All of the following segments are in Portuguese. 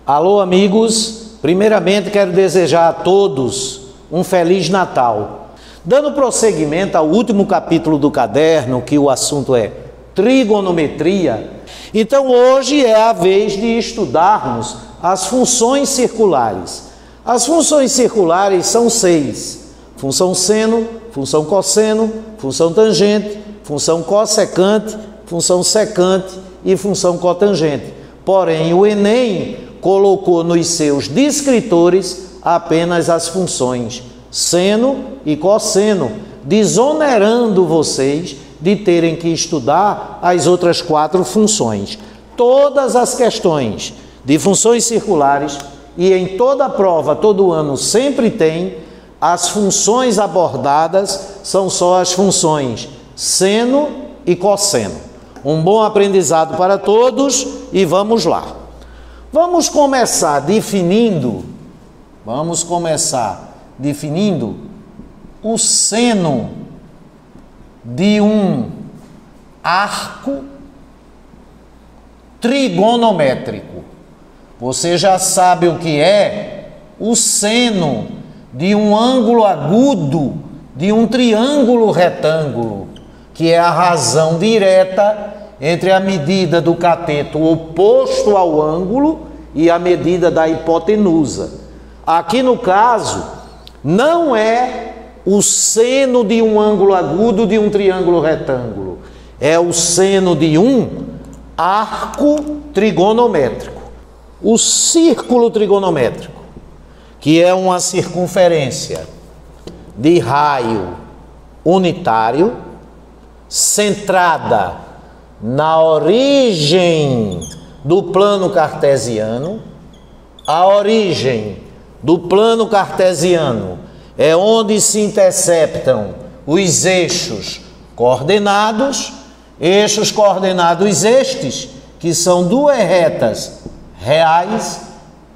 Alô, amigos, primeiramente quero desejar a todos um Feliz Natal. Dando prosseguimento ao último capítulo do caderno, que o assunto é trigonometria, então hoje é a vez de estudarmos as funções circulares. As funções circulares são 6: função seno, função cosseno, função tangente, função cossecante, função secante e função cotangente. Porém, o Enem colocou nos seus descritores apenas as funções seno e cosseno, desonerando vocês de terem que estudar as outras 4 funções. Todas as questões de funções circulares, e em toda prova, todo ano, sempre tem, as funções abordadas são só as funções seno e cosseno. Um bom aprendizado para todos e vamos lá. Vamos começar definindo o seno de um arco trigonométrico. Você já sabe o que é o seno de um ângulo agudo de um triângulo retângulo, que é a razão direta entre a medida do cateto oposto ao ângulo e a medida da hipotenusa. Aqui no caso, não é o seno de um ângulo agudo de um triângulo retângulo, é o seno de um arco trigonométrico. O círculo trigonométrico, que é uma circunferência de raio unitário, centrada na origem do plano cartesiano. A origem do plano cartesiano é onde se interceptam os eixos coordenados estes, que são 2 retas reais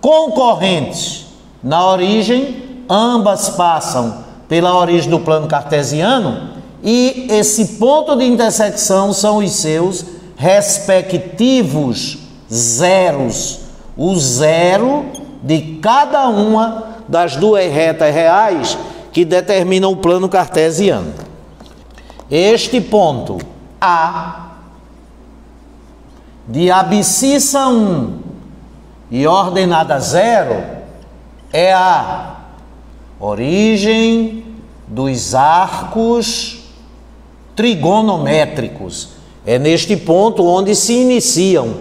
concorrentes na origem, ambas passam pela origem do plano cartesiano, e esse ponto de intersecção são os seus respectivos zeros, o zero de cada uma das 2 retas reais que determinam o plano cartesiano. Este ponto A de abscissa 1 e ordenada 0 é a origem dos arcos trigonométricos. É neste ponto onde se iniciam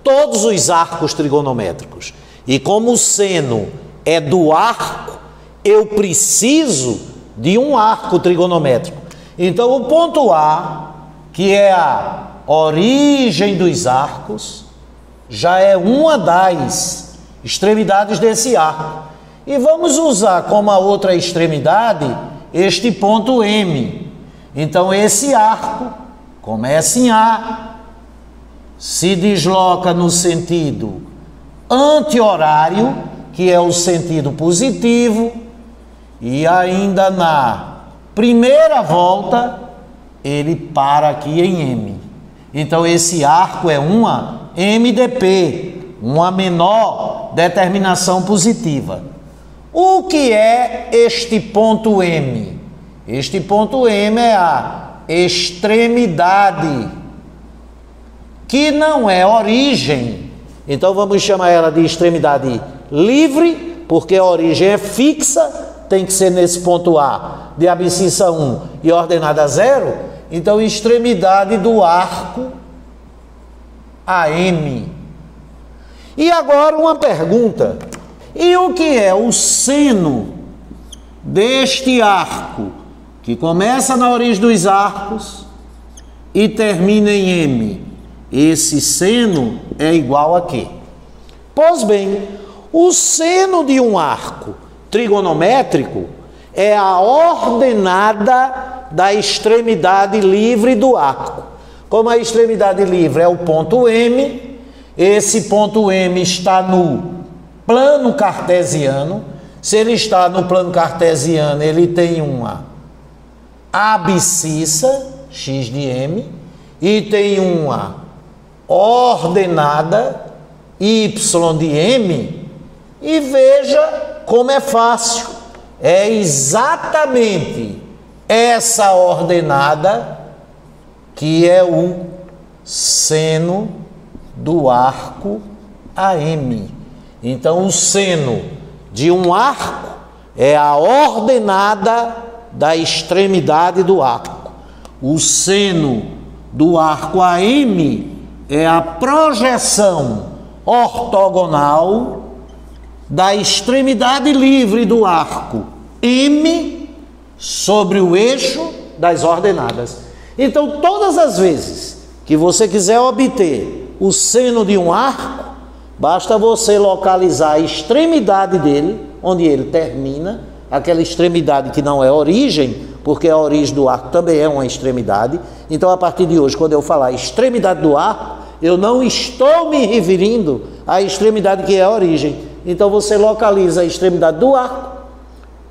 todos os arcos trigonométricos. E como o seno é do arco, eu preciso de um arco trigonométrico. Então o ponto A, que é a origem dos arcos, já é uma das extremidades desse arco. E vamos usar como a outra extremidade este ponto M. Então esse arco começa em A, se desloca no sentido anti-horário, que é o sentido positivo, e ainda na primeira volta ele para aqui em M. Então esse arco é uma MDP, uma menor determinação positiva. O que é este ponto M? Este ponto M é a extremidade, que não é origem. Então vamos chamar ela de extremidade livre, porque a origem é fixa, tem que ser nesse ponto A, de abscissa 1 e ordenada 0. Então extremidade do arco AM. E agora uma pergunta: e o que é o seno deste arco, que começa na origem dos arcos e termina em M? Esse seno é igual a quê? Pois bem, o seno de um arco trigonométrico é a ordenada da extremidade livre do arco. Como a extremidade livre é o ponto M, Esse ponto M está no plano cartesiano. Se ele está no plano cartesiano, ele tem uma abscissa, x de m, e tem uma ordenada, y de m, e veja como é fácil. É exatamente essa ordenada que é o seno do arco AM. Então, o seno de um arco é a ordenada da extremidade do arco. O seno do arco AM é a projeção ortogonal da extremidade livre do arco M sobre o eixo das ordenadas. Então, todas as vezes que você quiser obter o seno de um arco, basta você localizar a extremidade dele, onde ele termina, aquela extremidade que não é origem, porque a origem do arco também é uma extremidade. Então, a partir de hoje, quando eu falar extremidade do arco, eu não estou me referindo à extremidade que é a origem. Então, você localiza a extremidade do arco,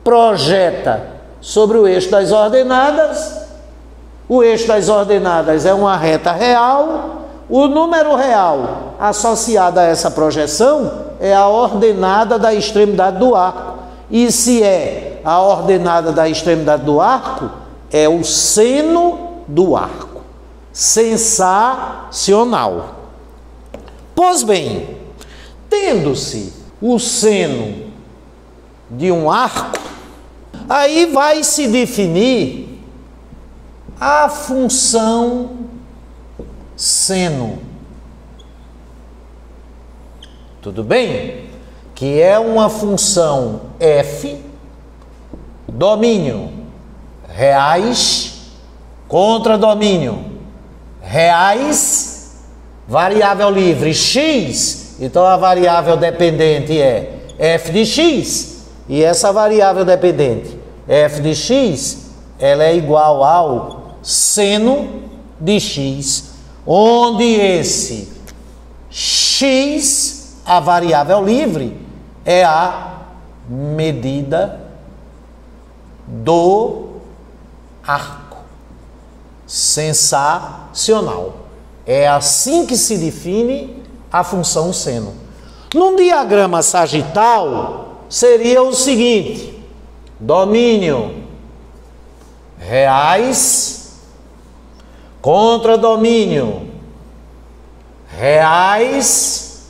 projeta sobre o eixo das ordenadas. O eixo das ordenadas é uma reta real. O número real associado a essa projeção é a ordenada da extremidade do arco. E se é a ordenada da extremidade do arco, é o seno do arco. Sensacional. Pois bem, tendo-se o seno de um arco, aí vai se definir a função seno. Tudo bem? Que é uma função f, domínio reais contra domínio reais, variável livre x. Então a variável dependente é f de x, e essa variável dependente f de x, ela é igual ao seno de x, onde esse x, a variável livre, é a medida do arco. Sensacional. É assim que se define a função seno. Num diagrama sagital, seria o seguinte: domínio reais contra domínio reais,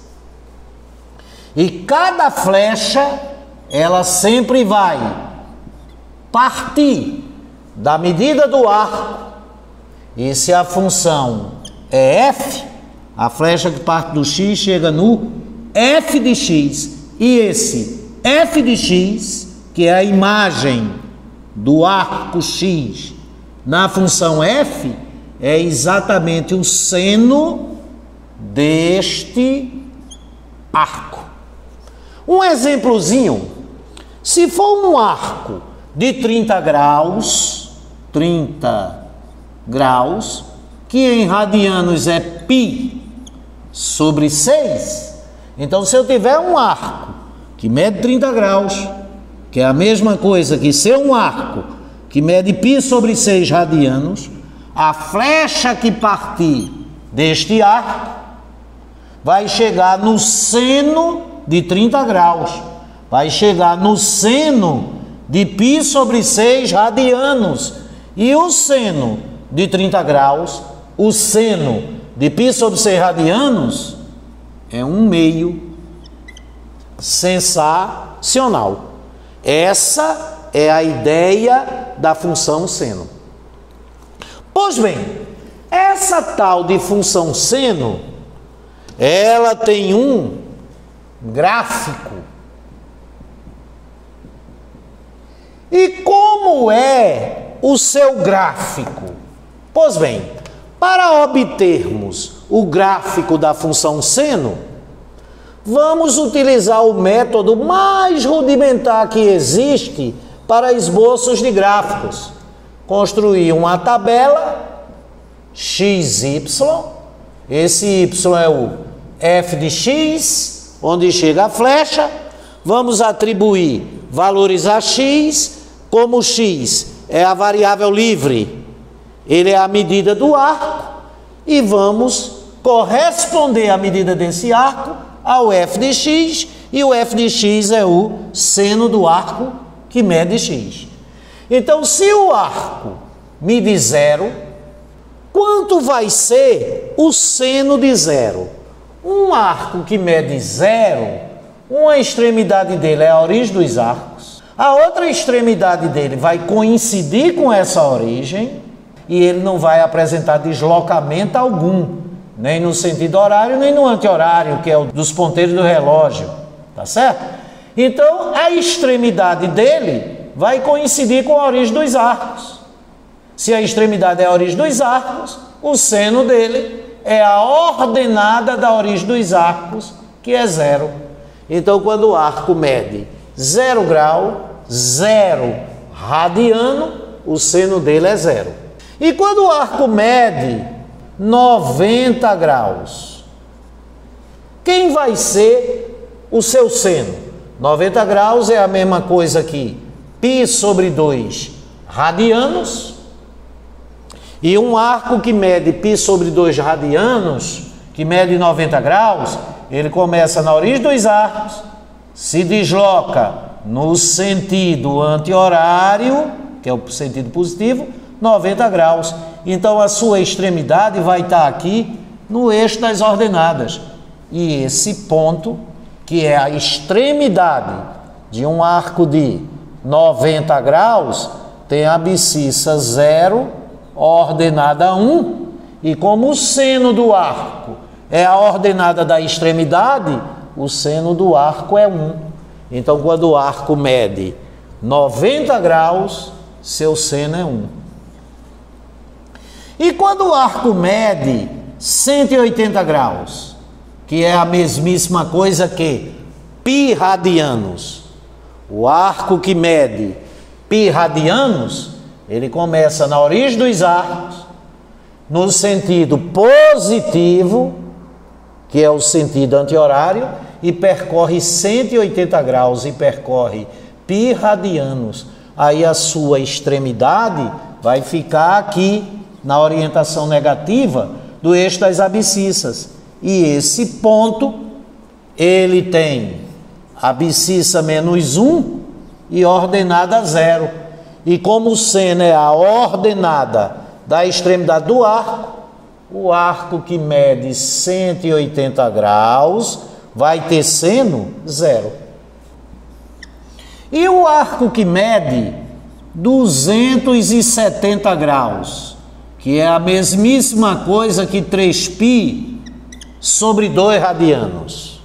e cada flecha ela sempre vai partir da medida do arco. E se a função é f, a flecha que parte do x chega no f de x, e esse f de x, que é a imagem do arco x na função f, é exatamente o seno deste arco. Um exemplozinho: se for um arco de 30 graus, que em radianos é π sobre 6, então se eu tiver um arco que mede 30 graus, que é a mesma coisa que ser um arco que mede π sobre 6 radianos, a flecha que partir deste arco vai chegar no seno de 30 graus, vai chegar no seno de π sobre 6 radianos, e o seno de 30 graus, o seno de π sobre 6 radianos, é 1/2. Sensacional. Essa é a ideia da função seno. Pois bem, essa tal de função seno, ela tem um gráfico. E como é o seu gráfico? Pois bem, para obtermos o gráfico da função seno, vamos utilizar o método mais rudimentar que existe para esboços de gráficos. Construir uma tabela XY, esse Y é o f de x, onde chega a flecha, vamos atribuir valores a x, como x é a variável livre, ele é a medida do arco, e vamos corresponder a medida desse arco ao f de x, e o f de x é o seno do arco que mede x. Então, se o arco mide 0, quanto vai ser o seno de 0? Um arco que mede 0, uma extremidade dele é a origem dos arcos, a outra extremidade dele vai coincidir com essa origem e ele não vai apresentar deslocamento algum, nem no sentido horário, nem no anti-horário, que é o dos ponteiros do relógio, tá certo? Então, a extremidade dele vai coincidir com a origem dos arcos. Se a extremidade é a origem dos arcos, o seno dele é a ordenada da origem dos arcos, que é 0. Então, quando o arco mede 0 grau, 0 radiano, o seno dele é 0. E quando o arco mede 90 graus, quem vai ser o seu seno? 90 graus é a mesma coisa que π sobre 2 radianos, e um arco que mede π sobre 2 radianos, que mede 90 graus, ele começa na origem dos arcos, se desloca no sentido anti-horário, que é o sentido positivo, 90 graus. Então a sua extremidade vai estar aqui no eixo das ordenadas. E esse ponto, que é a extremidade de um arco de 90 graus, tem a abscissa 0, ordenada 1, e como o seno do arco é a ordenada da extremidade, o seno do arco é 1. Então, quando o arco mede 90 graus, seu seno é 1. E quando o arco mede 180 graus, que é a mesmíssima coisa que π radianos, o arco que mede π radianos, ele começa na origem dos arcos, no sentido positivo, que é o sentido anti-horário, e percorre 180 graus e percorre π radianos. Aí a sua extremidade vai ficar aqui na orientação negativa do eixo das abscissas. E esse ponto, ele tem abscissa menos 1 e ordenada 0. E como o seno é a ordenada da extremidade do arco, o arco que mede 180 graus vai ter seno 0. E o arco que mede 270 graus, que é a mesmíssima coisa que 3π sobre 2 radianos.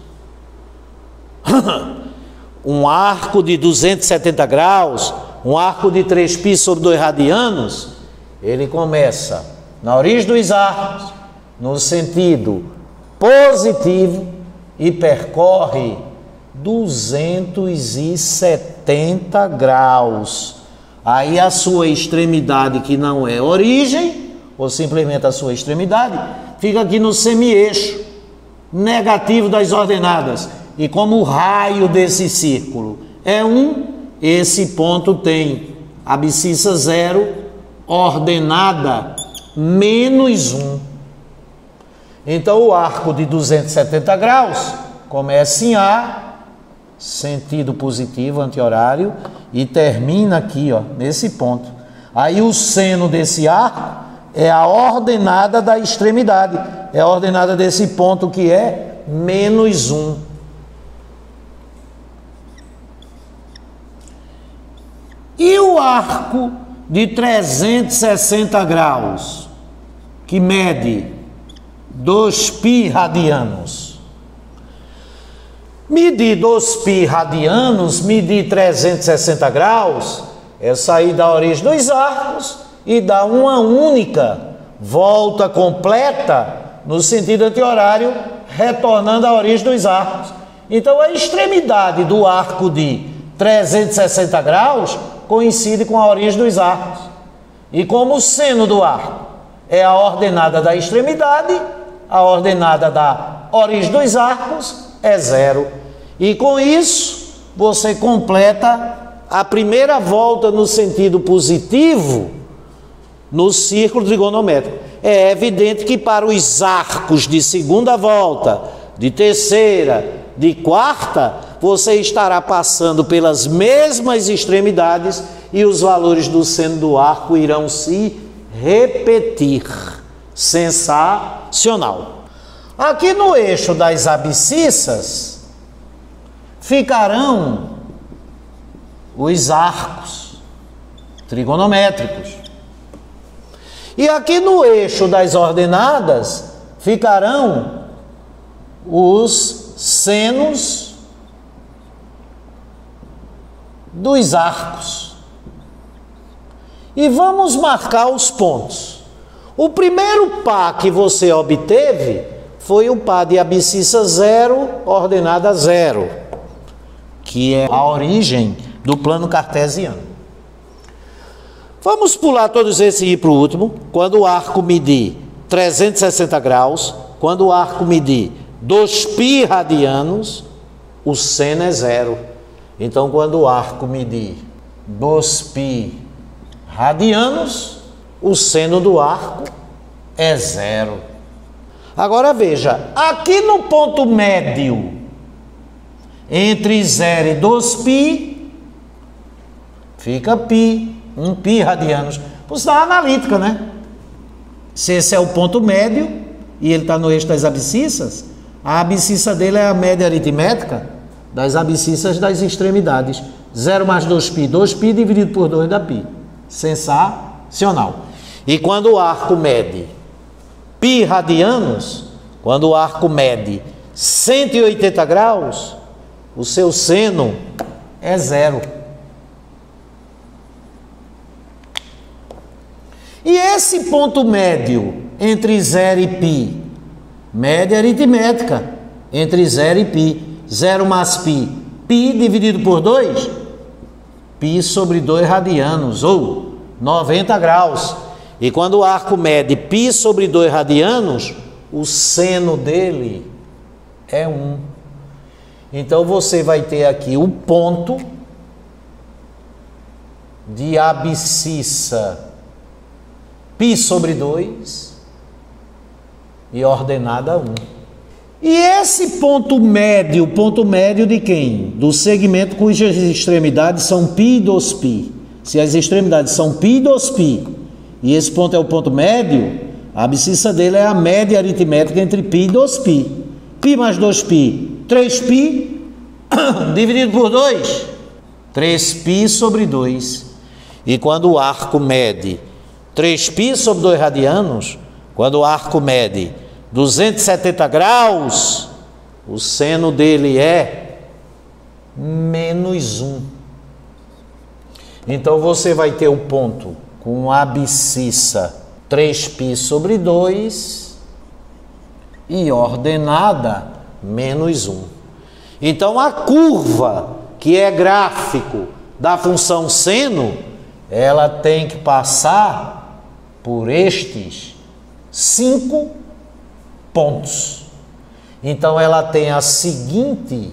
Um arco de 270 graus, um arco de 3π sobre 2 radianos, ele começa na origem dos arcos, no sentido positivo, e percorre 270 graus. Aí a sua extremidade, que não é origem, ou simplesmente a sua extremidade, fica aqui no semi-eixo negativo das ordenadas. E como o raio desse círculo é 1, esse ponto tem abscissa 0, ordenada menos 1. Então o arco de 270 graus começa em A, sentido positivo, anti-horário, e termina aqui, ó, nesse ponto. Aí o seno desse arco é a ordenada da extremidade, é a ordenada desse ponto, que é menos 1. E o arco de 360 graus, que mede 2π radianos. Medir 2π radianos, medir 360 graus, é sair da origem dos arcos e dar uma única volta completa no sentido anti-horário, retornando à origem dos arcos. Então a extremidade do arco de 360 graus coincide com a origem dos arcos. E como o seno do arco é a ordenada da extremidade, a ordenada da origem dos arcos é 0. E com isso, você completa a primeira volta no sentido positivo no círculo trigonométrico. É evidente que para os arcos de segunda volta, de terceira, de quarta, você estará passando pelas mesmas extremidades e os valores do seno do arco irão se repetir. Sensacional. Aqui no eixo das abscissas ficarão os arcos trigonométricos. E aqui no eixo das ordenadas ficarão os senos dos arcos. E vamos marcar os pontos. O primeiro par que você obteve foi o par de abscissa 0, ordenada 0, que é a origem do plano cartesiano. Vamos pular todos esses e ir para o último. Quando o arco medir 360 graus, quando o arco medir 2π radianos, o seno é 0. Então, quando o arco medir 2π radianos, o seno do arco é 0. Agora veja, aqui no ponto médio, entre 0 e 2π, fica π, 1π radianos. Por sinal analítica, né? Se esse é o ponto médio e ele está no eixo das abscissas, a abscissa dele é a média aritmética das abscissas das extremidades. 0 mais 2π, 2π dividido por 2 dá π. Sensacional. E quando o arco mede π radianos, quando o arco mede 180 graus, o seu seno é 0. E esse ponto médio entre 0 e π, média aritmética entre 0 e π, 0 mais π, π dividido por 2, π sobre 2 radianos, ou 90 graus. E quando o arco mede π sobre 2 radianos, o seno dele é 1. Então você vai ter aqui o ponto de abscissa π sobre 2 e ordenada 1. E esse ponto médio de quem? Do segmento cujas extremidades são π e 2π. Se as extremidades são π e 2π, e esse ponto é o ponto médio, a abscissa dele é a média aritmética entre π e 2π. π mais 2π, 3π, dividido por 2, 3π sobre 2. E quando o arco mede 3π sobre 2 radianos, quando o arco mede 270 graus, o seno dele é menos 1. Então você vai ter o ponto com a abscissa 3π sobre 2 e ordenada menos 1. Então a curva, que é gráfico da função seno, ela tem que passar por estes 5 pontos. Então ela tem a seguinte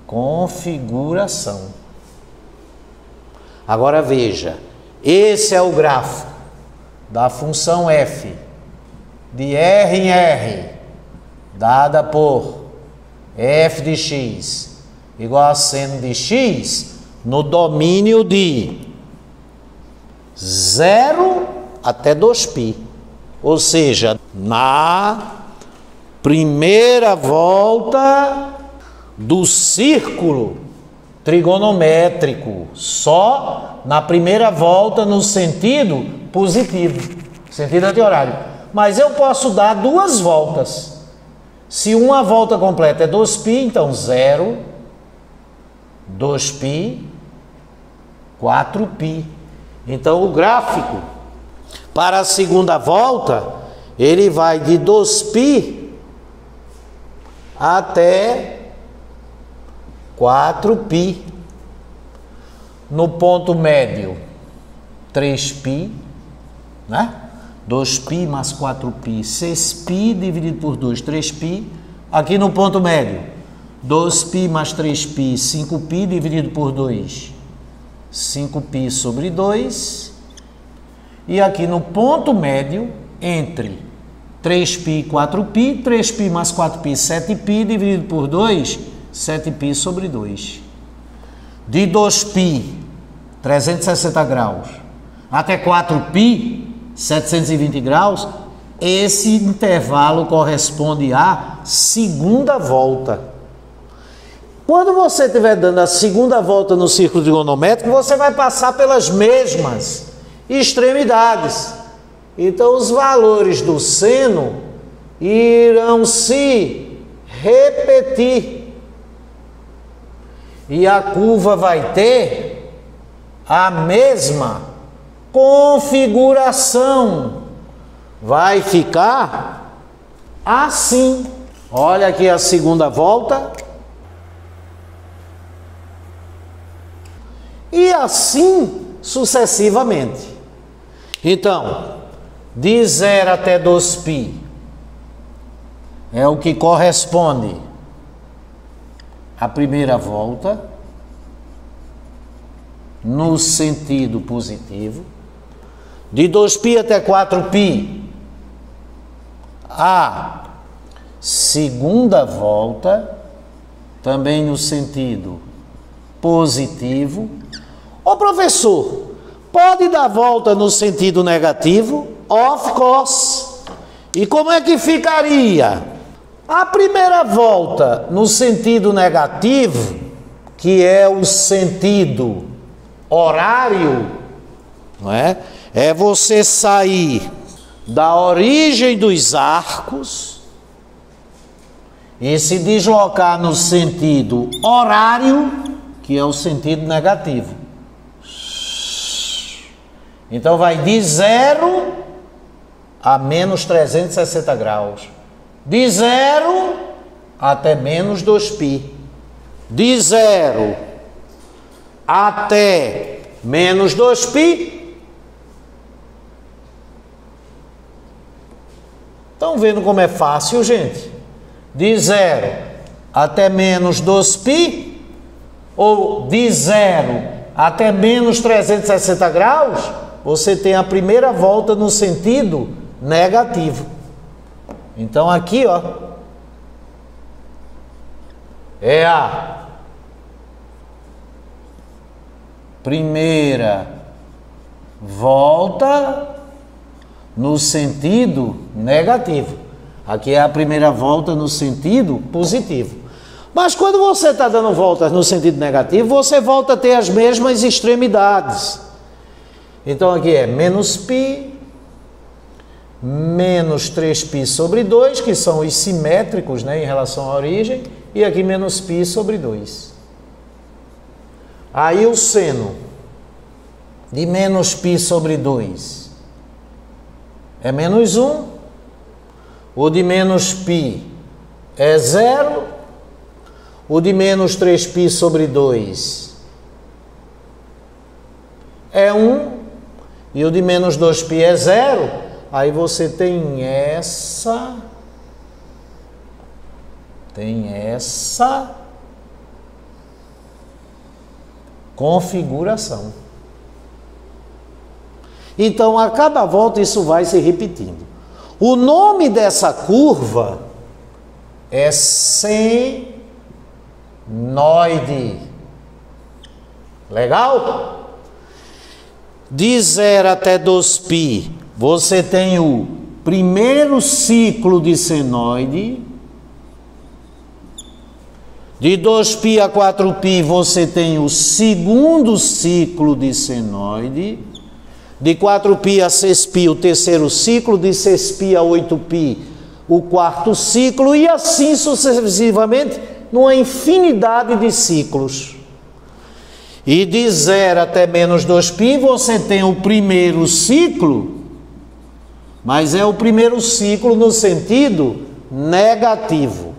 configuração. Agora veja, esse é o gráfico da função f de r em r, dada por f de x igual a seno de x no domínio de 0 até 2π. Ou seja, na primeira volta do círculo trigonométrico, só na primeira volta no sentido positivo, sentido anti-horário. Mas eu posso dar 2 voltas. Se uma volta completa é 2π, então 0, 2π, 4π. Então o gráfico para a segunda volta, ele vai de 2π até 4π. No ponto médio, 3π, né? 2π mais 4π, 6π dividido por 2, 3π. Aqui no ponto médio, 2π mais 3π, 5π dividido por 2, 5π sobre 2. E aqui no ponto médio, entre 3π e 4π, 3π mais 4π, 7π dividido por 2, 7π sobre 2. De 2π, 360 graus, até 4π, 720 graus, esse intervalo corresponde à segunda volta. Quando você estiver dando a segunda volta no círculo trigonométrico, você vai passar pelas mesmas extremidades. Então, os valores do seno irão se repetir. E a curva vai ter a mesma configuração. Vai ficar assim. Olha aqui a segunda volta. E assim sucessivamente. Então, de 0 até 2π é o que corresponde à primeira volta no sentido positivo. De 2π até 4π, a segunda volta, também no sentido positivo. Ô professor, pode dar volta no sentido negativo? Of course. E como é que ficaria? A primeira volta no sentido negativo, que é o sentido horário, não é? É você sair da origem dos arcos e se deslocar no sentido horário, que é o sentido negativo. Então vai de 0 a menos 360 graus. De 0 até menos 2π. De 0 até menos 2π. Estão vendo como é fácil, gente? De 0 até menos 2π, ou de 0 até menos 360 graus, você tem a primeira volta no sentido negativo. Então aqui, ó, é a primeira volta no sentido negativo. Aqui é a primeira volta no sentido positivo. Mas quando você está dando voltas no sentido negativo, você volta a ter as mesmas extremidades. Então aqui é menos π, menos 3π sobre 2, que são os simétricos, né, em relação à origem, e aqui menos π sobre 2. Aí o seno de menos π sobre 2 é menos 1, o de menos π é 0, o de menos 3π sobre 2 é 1, e o de menos 2π é 0, aí você tem essa configuração. Então, a cada volta isso vai se repetindo. O nome dessa curva é senoide. Legal? De 0 até 2π, você tem o primeiro ciclo de senoide. De 2π a 4π, você tem o segundo ciclo de senoide. De 4π a 6π, o terceiro ciclo. De 6π a 8π, o quarto ciclo. E assim sucessivamente, numa infinidade de ciclos. E de 0 até menos 2π, você tem o primeiro ciclo, mas é o primeiro ciclo no sentido negativo.